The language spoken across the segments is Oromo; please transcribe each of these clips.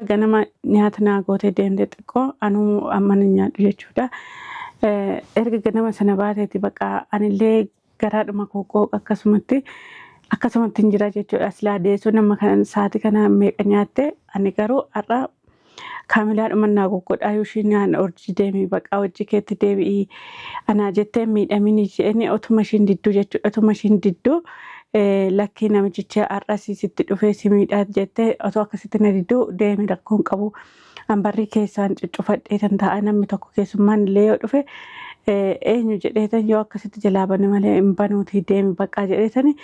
Ganama nyaata naa gootee deemte xiqqoo anuu amma hin nyaadhu jechuudha. Erga ganama sana baateeti bakka anillee garaadhuma koo akkasumatti hin jira jechuudha. Silaa deessuu nama kan sa'aatii kana meeqa nyaatte ani garuu har'a kaamilaadhuma naa goggodhaa yoo ishiin nyaanna hojii deemii bakka hojii keetti deebi'ii anaa jettee miidhamini isheen otuma ishiin didduu jechuudha. Otuma ishiin didduu lakkii namichicha har'a sitti dhufee si miidhaa jettee otoo akkasitti na didduu deemi rakkoon qabu. Hambarrii keessaan cuccufadhee kan ta'a namni tokko keessummaan illee yoo dhufe eenyu jedheetan yoo akkasitti jalaa bane malee hin banuutii deemi baqqaa jedheetani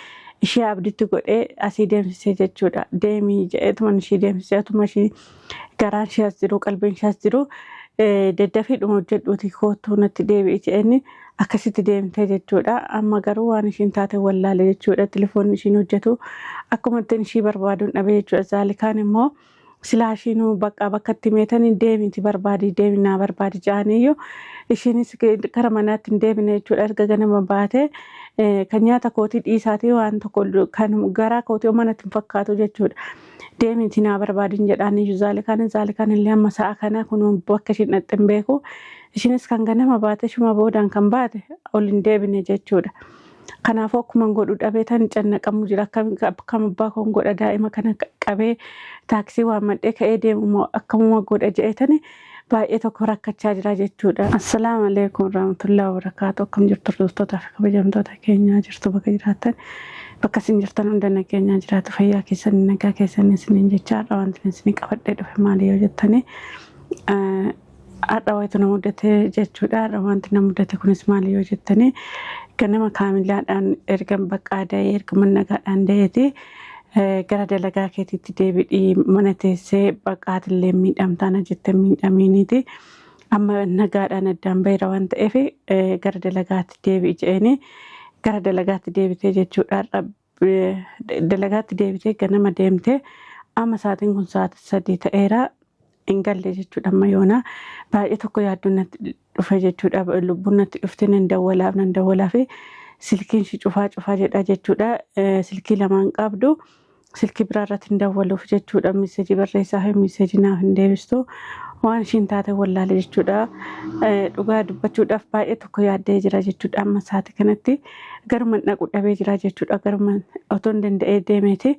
ishee abditti godhee asii deemsisee jechuudha. Deemii jedheetuma ishii deemsisee otuma ishii garaan ishee as jiru qalbiin ishee as jiru daddafiidhuma hojjedhuutii koottuu natti deebi'i jedheenni akkasitti deemtee jechuudha. Amma garuu waan ishiin taate wallaale jechuudha. Telefoonni ishiin hojjetu akkuma ittiin ishii barbaaduun dhabe jechuudha. Zaalikaan immoo silaa ishiinuu bakka itti meetanii deemiti barbaadi deemi naa barbaadi jedhaniyyuu ishiinis gara manaatti hin deebine jechuudha. Erga ganama baatee kan nyaata kootii dhiisaatii waan tokko kan garaa kootii manatti hin fakkaatu jechuudha. Deemiti naa barbaadin jedhaniyyuu zaalikaan illee amma sa'a kana kun bakka ishiin dhaqxe hin beeku. Ishiinis kan ganama baate shuma boodaan kan baate ol hin deebine jechuudha. Kanaafuu akkuma godhu dhabeetan cannaqamu jira. Akkam abbaa koon godha daa'ima kana qabee taaksii waammadhee ka'ee deemu akkamuma godha jedheetani baay'ee tokko rakkachaa jira jechuudha. Assalaamu alaikum warahmatullahi wabarakaatu. Akkam jirtu hordoftoota fi kabajamtoota keenyaa jirtu bakka jiraattan bakka isin jirtan hunda nageenyaa jiraatu fayyaa keessanii nagaa keessanii isiniin jechaadha. Wanti isin qabadhee dhufe maali yoo jettanii har'a wayitu na mudate jechuudha. Har'a wanti na mudate kunis maali yoo jettanii ganama kaamilaadhaan erga baqqaa da'ee erga nagaadhaan da'eeti gara dalagaa keetiitti deebi'ii mana teessee baqqaatillee miidhamtaana jettee miidhamiiniti. Amma nagaadhaan addaan baheera waan ta'eef gara dalagaatti deebi'i jedheenii gara dalagaatti deebitee jechuudha. Dalagaatti deebitee ganama deemtee amma sa'aatiin kun sa'aatii 3 ta'eera. Hin galle jechuudha. Amma yoona baay'ee tokko yaaddoon natti dhufe jechuudha. Lubbuun natti dhufte nan dawwalaa fi silkiin shi cufaa jedha jechuudha. Silkii lamaan qabdu silkii biraa irratti hin dawwaluuf jechuudha. Miseejii barreessaa fi miseejii naaf hin deebistu waan ishiin taate wallaale jechuudha. Dhugaa dubbachuudhaaf baay'ee tokko yaaddee jira jechuudha. Amma sa'aatii kanatti garuma dhaqu dhabee jira jechuudha. Garuma otoo hin danda'ee deemeeti.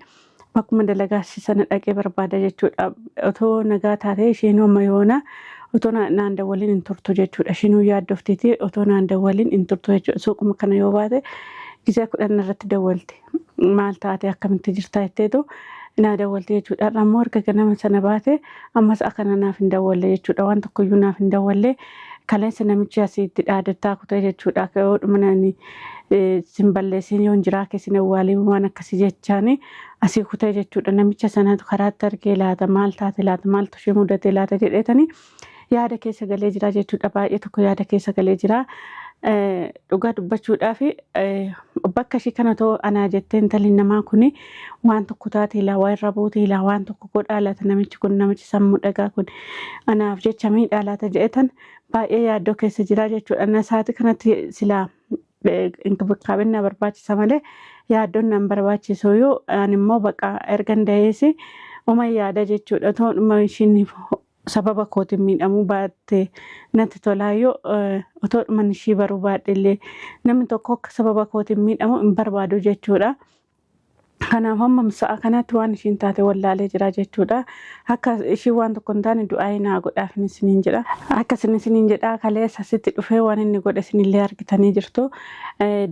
Bakkuma dalagaa sana dhaqee barbaada jechuudha. Otoo nagaa taatee isheen amma yoona otoo naan dawwaliin hin turtu jechuudha. Isheenuu yaaddoftiiti otoo naan dawwaliin hin turtu jechuudha. Suuquma kana yoo baate gizee 10 irratti dawwalti. Maal taate akkamitti jirtaa jetteetu naa dawwalti jechuudha. Ammoo erga ganama sana baate ammas akkana naaf hin dawwalle jechuudha. Waan tokkoyyuu naaf hin dawwalle kaleessa namichi asitti dhaadattaa kutee jechuudha. Akka yoo dhumanani sin balleessin yoo jiraa keessin awwaalii waan akkasii jechaani asii kutee jechuudha. Namicha sanatu karaatti argee laata maal taate laata maaltu ishee mudate laata jedheetani yaada keessa galee jira jechuudha. Baay'ee tokko yaada keessa galee jira. Dhugaa dubbachuudhaaf bakka ishii kana too anaa jettee intalli namaa kuni waan tokko taate ilaa waa irra buute ilaa waan tokko godhaa laata namichi kun namichi sammuu dhagaa kun anaaf jecha miidhaa laata jedhetan baay'ee yaaddoo keessa jira jechuudha. Na sa'aatii kanatti silaa inkibaabinna barbaachisa malee yaaddoon nan barbaachisu yoo ani immoo baqa ergan da'eesi uma yaada jechuudha. Otoo dhuma ishiin sababa kootiin miidhamuu baatte natti tolaayyoo otoo dhuman ishii baruu baadhillee namni tokko akka sababa kootiin miidhamu hin barbaadu jechuudha. Kanaaf amma sa'a kanatti waan ishiin taate wallaalee jira jechuudha. Akka ishii waan tokko hin taane du'aa naa godhaaf isiniin jedha. Akka isiniin jedha kaleessa asitti dhufee waan inni godhe isinillee argitanii jirtu.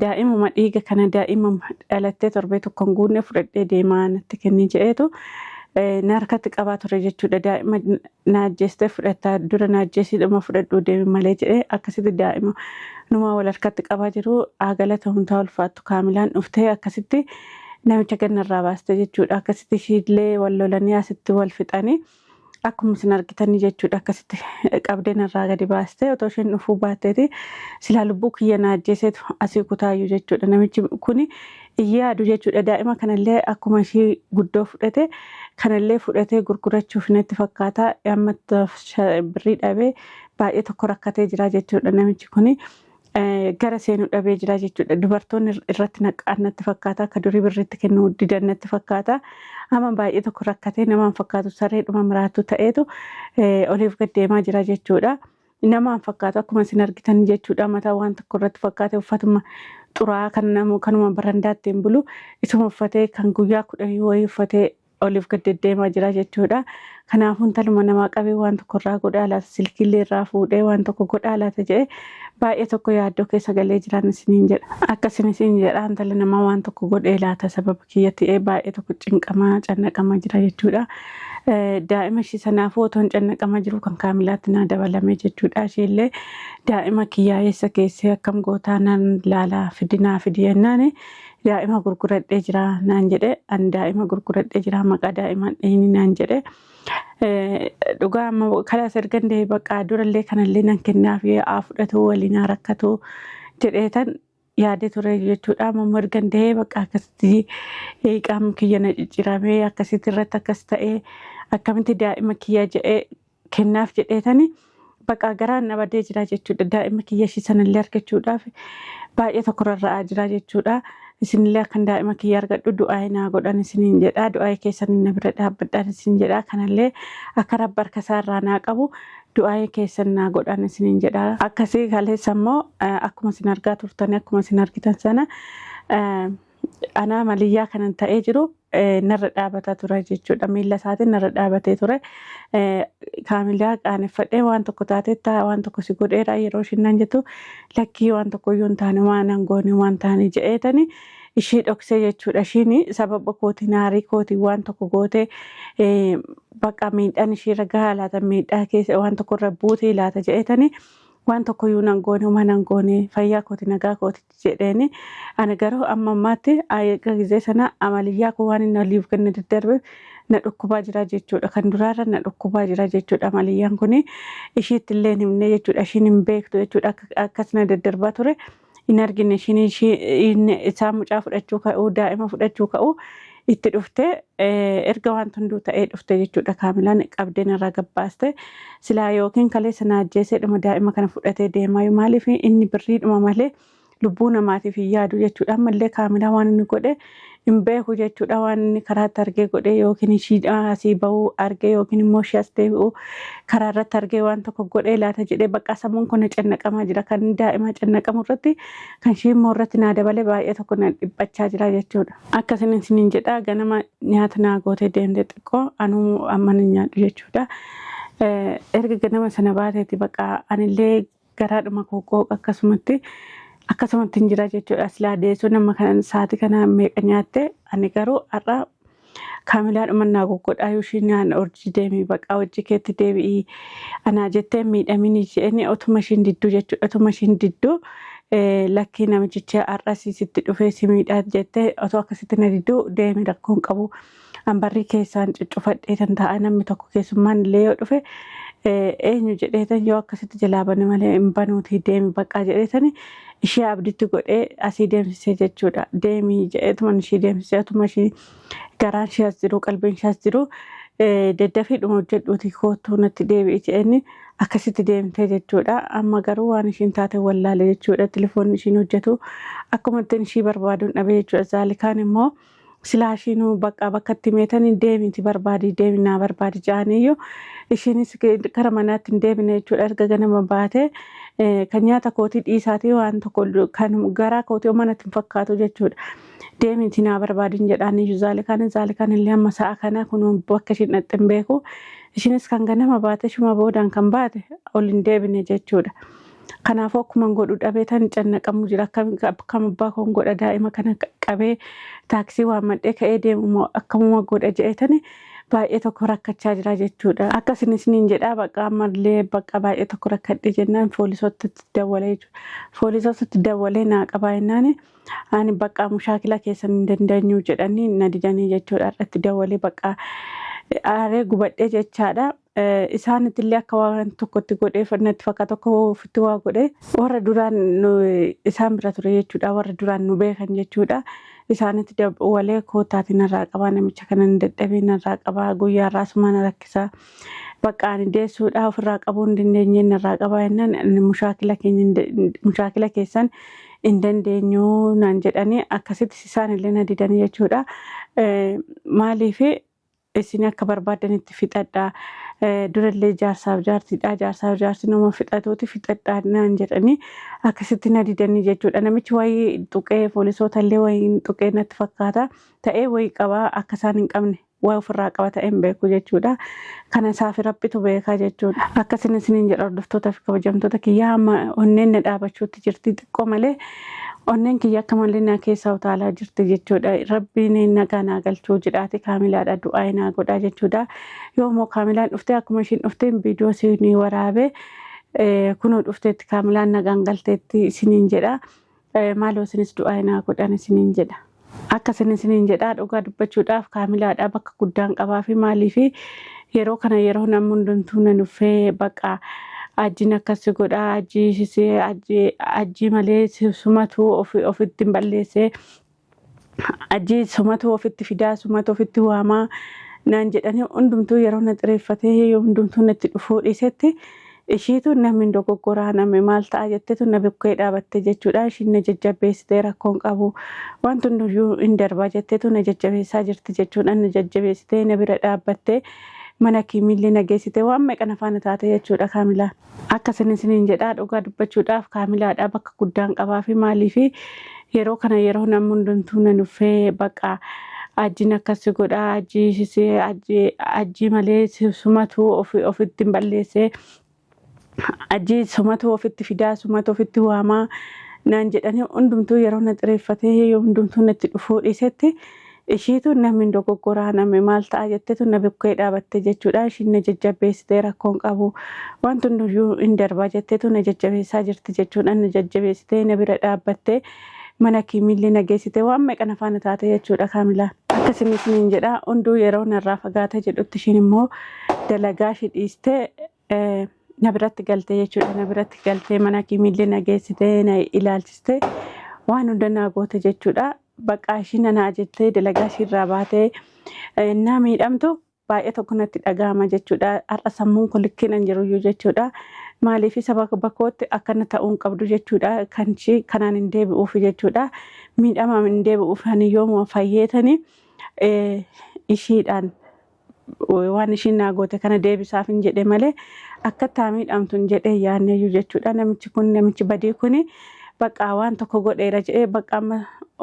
Daa'imuma dhiiga kana daa'ima dhalattee torbee tokko hin guunne fudhadhee deemaa natti kennii jedheetu na harkatti qabaa ture jechuudha. Daa'ima naajjeestee fudhataa dura naajjeesiidhuma fudhadhuu deemi malee jedhee akkasitti daa'ima numa wal harkatti qabaa jiru galata hundaa ulfaattu kaamilaan dhuftee akkasitti namicha gannarraa baaste jechuudha. Akkasitti ishiillee wal lolanii asitti wal fixanii akkuma isin argitanii jechuudha. Akkasitti qabdee narraa gadi baaste otoo isheen dhufuu baatteeti silaa lubbuu kiyya naajjeeseetu asii kutaayyuu jechuudha. Namichi kuni yaadu jechuudha. Daa'ima kanallee akkuma ishii guddoo fudhate kanallee fudhatee gurgurachuuf natti fakkaata. Amma birrii dhabee baay'ee tokko rakkatee jira jechuudha. Namichi kuni gara seenuu dhabee jira jechuudha. Dubartoonni irratti naqaan natti fakkaata. Akka durii birriitti kennuu didan natti fakkaata. Amma baay'ee tokko rakkatee namaan fakkaatu sareedhuma maraatu ta'eetu oliif gad deemaa jira jechuudha. Namaan fakkaatu akkuma isin argitan jechuudha. Mataa waan tokko irratti fakkaate uffatuma xuraa kanuma barandaatti hin bulu isuma uffatee kan guyyaa 10 wayii uffatee oliif gad deemaa jira jechuudha. Kanaafuu intaluma namaa qabee waan tokko irraa godhaa laata silkiillee irraa fuudhee waan tokko godhaa laata jedhee baay'ee tokko yaaddoo keessa galee jiran isiniin jedha. Akkasin isin jedha intalli namaa waan tokko godhee laata sababa kiyyatti baay'ee tokko cannaqamaa jira jechuudha. Daa'ima ishii sanaafuu otoo hin cannaqamaa jiru kan kaamilaatti naa dabalame jechuudha. Ishiillee daa'ima kiyyaa'eessa keessee akkam gootaa naan laalaa fidinaa fidi jennaan daa'ima gurguradhee jira naan jedhe ani daa'ima gurguradhee jira maqaa daa'imaan dheeni naan jedhe. Dhugaa amma kalaas ergan deebii bakka durallee kanallee nan kennaaf haa fudhatu waliin haa rakkatu jedheetan yaadee ture jechuudha. Amma ergan deebii bakka akkasitti qaamni kiyya na cicciramee akkasitti irratti akkas ta'ee akkamitti daa'ima kiyya jedhee kennaaf jedheetani bakka garaan na badee jira jechuudha. Daa'ima kiyya ishii sanallee argachuudhaaf baay'ee tokko rarra'aa jira jechuudha. Isinillee akkan daa'ima kiyya argadhu du'aa naa godhan isiniin jedha. Du'aa keessan na bira dhaabbadhaan isin jedha. Kanallee akka rabbi harka isaarraa naa qabu du'aa keessan naa godhan isiniin jedha. Akkasii kaleessa immoo akkuma isin argaa turtan akkuma isin argitan sana anaa maliyyaa kanan ta'ee jiru narra dhaabataa ture jechuudha. Miila isaatiin narra dhaabatee ture. Kaamilaa qaaneffadhee waan tokko taateetta waan tokko si godheera yeroo ishiin jettu lakkii waan tokko iyyuu hin taane waan hangoonii waan taane jedheetani ishii dhoksee jechuudha. Ishiin sababa kootiin aarii kootiin waan tokko gootee bakka miidhaan ishiirra gahaa laata miidhaa keessa waan tokko irra buutee laata jedheetani waan tokko iyyuu nan goone fayyaa kooti nagaa kooti jedheeni ani garuu amma ammaatti eega gizee sana amaliyyaa koo waan inni oliif ganna daddarbe na dhukkubaa jira jechuudha. Kan duraarra na dhukkubaa jira jechuudha. Amaliyyaan kun ishiitti illee hin himne jechuudha. Ishiin hin beektu jechuudha. Akkas na daddarbaa ture hin argine ishiin isaa mucaa fudhachuu ka'uu daa'ima fudhachuu ka'uu itti dhufte erga waan hunduu ta'ee dhufte jechuudha. Kaamilaan qabdeen irraa gabbaaste silaa yookiin kaleessa na ajjeeseedhuma daa'ima kana fudhatee deemaa maaliif inni birriidhuma malee lubbuu namaatiif hin yaadu jechuudha. Ammallee kaamilaa waan inni godhe hin beeku jechuudha. Waan inni karaatti argee godhe yookiin ishii asii bahuu argee yookiin immoo ishii as deebi'uu karaa irratti argee waan tokko godhee laata jedhee bakka sammuun kun cannaqamaa jira. Kan daa'ima cannaqamu irratti kan ishii immoo irratti naa dabalee baay'ee tokko na dhiphachaa jira jechuudha. Akkasiin isiniin jedha ganama nyaata naa gootee deemte xiqqoo anuu amma hin nyaadhu jechuudha. Erga ganama sana baateeti bakka anillee garaadhuma koo akkasumatti hin jira jechuudha. Silaa deessuu nama kan sa'aatii kana meeqa nyaatte ani garuu har'a kaamilaadhuma naa goggodhaa yoo ishiin naan hojii deemii bakka hojii keetti deebi'ii anaa jettee miidhamiin isheen otuma ishiin didduu jechuudha. Otuma ishiin didduu lakkii namichicha har'a sitti dhufee si miidhaa jettee otoo akkasitti na didduu deemi rakkoon qabu. Hambarrii keessaan cuccufadhee kan ta'a namni tokko keessummaan illee yoo dhufe eenyu jedheetan yoo akkasitti jalaa bane malee hin banuutii deemi baqqaa jedheetani ishee abditti godhee asii deemsisee jechuudha. Deemii jedheetuman ishee deemsisee otuma ishee garaan ishee as jiru qalbiin ishee as jiru daddafiidhuma hojjedhuuti koottuu natti deebi'i jedheenni akkasitti deemtee jechuudha. Amma garuu waan ishiin taate wallaale jechuudha. Telefoonni ishiin hojjetu akkuma ittiin ishii barbaaduun dhabee jechuudha. Zaalikaan immoo silaa ishiinuu bakkatti meetanii deemiti barbaadi deeminaa barbaadi jedhaniyyuu ishiinis gara manaatti hin deebine jechuudha. Erga ganama baatee kan nyaata kootii dhiisaatii waan tokko kan garaa kootii manatti hin fakkaatu jechuudha. Deemiti naa barbaadin jedhaniyyuu zaalikaan illee amma sa'a kana kun bakka ishiin dhaqxe hin beeku. Ishiinis kan ganama baate shuma boodaan kan baate ol hin deebine jechuudha. Kanaafuu akkuma godhu dhabee tan cannaqamu jira. Akkam abbaa koon godha daa'ima kana qabee taaksii waammadhee ka'ee deemu akkamuma godha jedheetani baay'ee tokko rakkachaa jira jechuudha. Akkasiin isiniin jedhaa bakka ammallee bakka baay'ee tokko rakkadhee jennaan poolisootatti dawwalee jechuudha. Poolisootatti dawwalee naa qabaa jennaan ani bakka mushaakila keessan hin dandeenyu jedhanii na didanii jechuudha. Irratti dawwalee bakka aaree gubadhee jechaadha. Isaanitti illee akka waan tokkotti godhee natti fakkaata tokko ofitti waa godhee warra duraan isaan bira ture jechuudha. Warra duraan nu beekan jechuudha. Isaanitti dawwalee kootaatiin irraa qabaa namicha kana hin dadhabee irraa qabaa guyyaa irraa suma na rakkisaa bakka ani deessuudhaa ofirraa qabuu hin dandeenye irraa qabaa jennaan mushaakila keessan hin dandeenyu naan jedhanii akkasitti isaan illee na didanii jechuudha. Maaliif isin akka barbaadanitti fixadhaa durallee jaarsaaf jaarsi nama fixatuuti fixadhaa naan jedhanii akkasitti na didanii jechuudha. Namichi wayii tuqee poolisoota illee wayii tuqee natti fakkaata ta'ee wayii qabaa akka isaan hin qabne waa ofirraa qaba ta'ee hin beeku jechuudha. Kana isaaf rabbitu beekaa jechuudha. Akkasina isiniin jedha hordoftoota fi kabajamtoota kiyyaa amma onneen na dhaabachuutti jirti xiqqoo malee onneen kiyya akka malee na keessaa utaalaa jirti jechuudha. Rabbiin nagaa naa galchuu jedhaati kaamilaadha du'aa naa godhaa jechuudha. Yoommoo kaamilaan dhuftee akkuma ishiin dhufteen viidiyoo isinii waraabee kunoo dhufteetti kaamilaan nagaan galteetti isiniin jedha. Maaloo isinis du'aa naa godhan isiniin jedha. Akkasini isiniin jedhaa dhugaa dubbachuudhaaf kaamilaadha bakka guddaan qabaa fi maaliif yeroo kana yeroo namni hundumtuu na nuffee bakka ajjiin akkasi godhaa ajjii malee sumatu ofitti hin balleessee ajjii sumatu ofitti fidaa sumatu ofitti waamaa naan jedhanii hundumtuu yeroo na xireeffatee hundumtuu natti dhufuu dhiisetti ishiitu namni dogoggoraa namni maal ta'a jetteetu na bukkee dhaabatte jechuudha. Ishiin na jajjabeessitee rakkoon qabu wanti hunduyyuu hin darbaa jetteetu na jajjabeessaa jirti jechuudha. Na jajjabeessitee na bira dhaabbattee mana kiimillee na geessitee waan meeqana faana taate jechuudha kaamilaan. Akkasini isiniin jedhaa dhugaa dubbachuudhaaf kaamilaadha bakka guddaan qabaa fi maaliif yeroo kana yeroo namni hundumtuu na nuffee bakka ajjiin akkasi godhaa ajjii malee sumatu ofitti hin balleessee ajjii sumatu ofitti fidaa sumatu ofitti waamaa naan jedhanii hundumtuu yeroo na xireeffatee hundumtuu natti dhufuu dhiisetti ishiitu namni dogoggoraa namni maal ta'a jetteetu na bukkee dhaabatte jechuudha. Ishiin na jajjabeessitee rakkoon qabu wanti hunduyyuu hin darbaa jetteetu na jajjabeessaa jirti jechuudha. Na jajjabeessitee na bira dhaabbattee mana kiimillee na geessitee waan meeqana faana taate jechuudha kaamilaan. Akkasini isiniin jedhaa hunduu yeroo narraa fagaata jedhutti ishiin immoo dalagaa ishii dhiistee na biratti galtee jechuudha. Na biratti galtee mana kiimillee na geessitee na ilaalchistee waan hunda naa goote jechuudha. Bakka ishiin na jettee dalagaa ishii irraa baatee na miidhamtu baay'ee tokko natti dhagahama jechuudha. Har'a sammuun kun likkiin hin jiruyyuu jechuudha. Maaliif saba bakkootti akkana ta'uun qabdu jechuudha. Kan ishii kanaan hin deebi'uuf jechuudha. Miidhama hin deebi'uuf ani yoomuu fayyeetanii ishiidhaan waan ishiin naa goote kana deebisaaf hin jedhe malee akka taa miidhamtu hin jedhee yaanneeyyuu jechuudha. Namichi badii kuni bakka waan tokko godheera jedhee bakka amma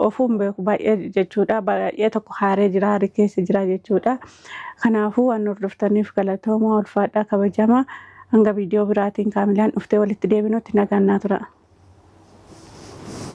ofuun beeku baay'ee jechuudha. Baay'ee tokko haaree jira haarii keessa jira jechuudha. Kanaafuu waan hordoftaniif galatoomaa ulfaadhaa kabajamaa hanga viidiyoo biraatiin kaamilaan dhuftee walitti deebinutti nagaan naa tura.